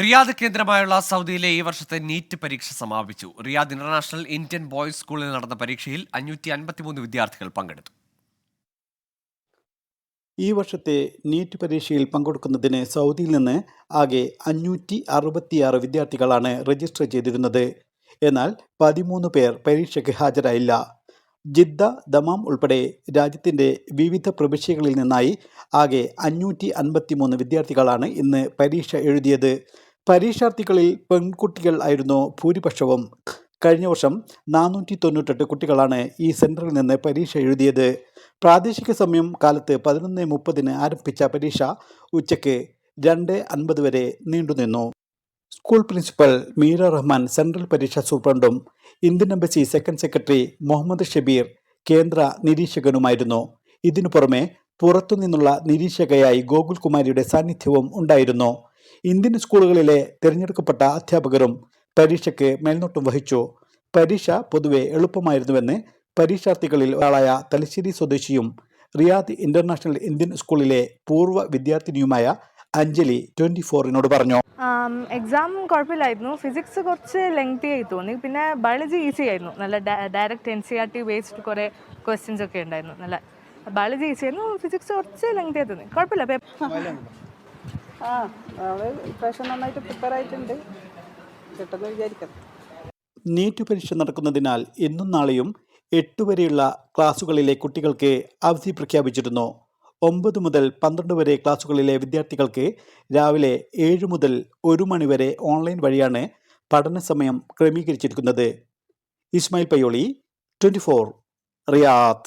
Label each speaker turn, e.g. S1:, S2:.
S1: Riyadh കേന്ദ്രമായുള്ള സൗദിയിലെ ഈ വർഷത്തെ നീറ്റ് പരീക്ഷ സമാപിച്ചു. റിയാദ് ഇന്റർനാഷണൽ ഇന്ത്യൻ ബോയ്സ് സ്കൂളിൽ നടന്ന പരീക്ഷയിൽ 553 വിദ്യാർത്ഥികൾ പങ്കെടുത്തു.
S2: ഈ വർഷത്തെ നീറ്റ് പരീക്ഷയിൽ പങ്കെടുക്കുന്നതിന് സൗദിയിൽ നിന്ന് ആകെ 566 വിദ്യാർത്ഥികളാണ് രജിസ്റ്റർ ചെയ്തിരുന്നത്. എന്നാൽ 13 പേർ പരീക്ഷയ്ക്ക് ഹാജരായില്ല. ജിദ്ദ, ദമാം ഉൾപ്പെടെ രാജ്യത്തിൻ്റെ വിവിധ പ്രവിശ്യകളിൽ നിന്നായി ആകെ 553 വിദ്യാർത്ഥികളാണ് ഇന്ന് പരീക്ഷ എഴുതിയത്. പരീക്ഷാർത്ഥികളിൽ പെൺകുട്ടികൾ ആയിരുന്നു ഭൂരിപക്ഷവും. കഴിഞ്ഞ വർഷം 498 കുട്ടികളാണ് ഈ സെൻറ്ററിൽ നിന്ന് പരീക്ഷ എഴുതിയത്. പ്രാദേശിക സമയം കാലത്ത് 11:30 ആരംഭിച്ച പരീക്ഷ ഉച്ചയ്ക്ക് 2:50 വരെ നീണ്ടുനിന്നു. School principal Meera Rahman, central പരീക്ഷാ സൂപ്രണ്ടും Indian embassy second secretary Muhammad Shabeer കേന്ദ്ര നിരീക്ഷകനുമായിരുന്നു. ഇതിനു പുറമെ പുറത്തുനിന്നുള്ള നിരീക്ഷകയായി ഗോകുൽ കുമാരിയുടെ സാന്നിധ്യവും ഉണ്ടായിരുന്നു. ഇന്ത്യൻ സ്കൂളുകളിലെ തിരഞ്ഞെടുക്കപ്പെട്ട അധ്യാപകരും പരീക്ഷയ്ക്ക് മേൽനോട്ടം വഹിച്ചു. പരീക്ഷ പൊതുവെ എളുപ്പമായിരുന്നുവെന്ന് പരീക്ഷാർത്ഥികളിൽ ഒരാളായ തലശ്ശേരി സ്വദേശിയും റിയാദ് ഇന്റർനാഷണൽ ഇന്ത്യൻ സ്കൂളിലെ പൂർവ്വ വിദ്യാർത്ഥിനിയുമായ അഞ്ജലി 24 പറഞ്ഞു.
S3: എക്സാം കുഴപ്പമില്ലായിരുന്നു. ഫിസിക്സ് കുറച്ച് ലെങ്തി ആയി തോന്നി. പിന്നെ ബയോളജി ഈസി ആയിരുന്നു. നല്ല ഡയറക്റ്റ് NCERT ബേസ്ഡ് കുറേ ക്വസ്റ്റ്യൻസ് ഒക്കെ ഉണ്ടായിരുന്നു. നല്ല ബയോളജി ഈസി ആയിരുന്നു. ഫിസിക്സ് കുറച്ച് ലെങ്തി ആയി തോന്നി. കുഴപ്പമില്ല.
S4: നന്നായിട്ട് പ്രിപ്പയർ ആയിട്ടുണ്ട്, കിട്ടുമെന്ന് വിചാരിക്കാം.
S2: നീറ്റ് പരീക്ഷ നടക്കുന്നതിനാൽ ഇന്നും നാളെയും 8 വരെയുള്ള ക്ലാസുകളിലെ കുട്ടികൾക്ക് അവധി പ്രഖ്യാപിച്ചിരുന്നു. 9 മുതൽ 12 വരെ ക്ലാസുകളിലെ വിദ്യാർത്ഥികൾക്ക് രാവിലെ 7 മുതൽ 1 മണി വരെ ഓൺലൈൻ വഴിയാണ് പഠന സമയം ക്രമീകരിച്ചിരിക്കുന്നത്. ഇസ്മായിൽ പയ്യോളി, 24, റിയാദ്.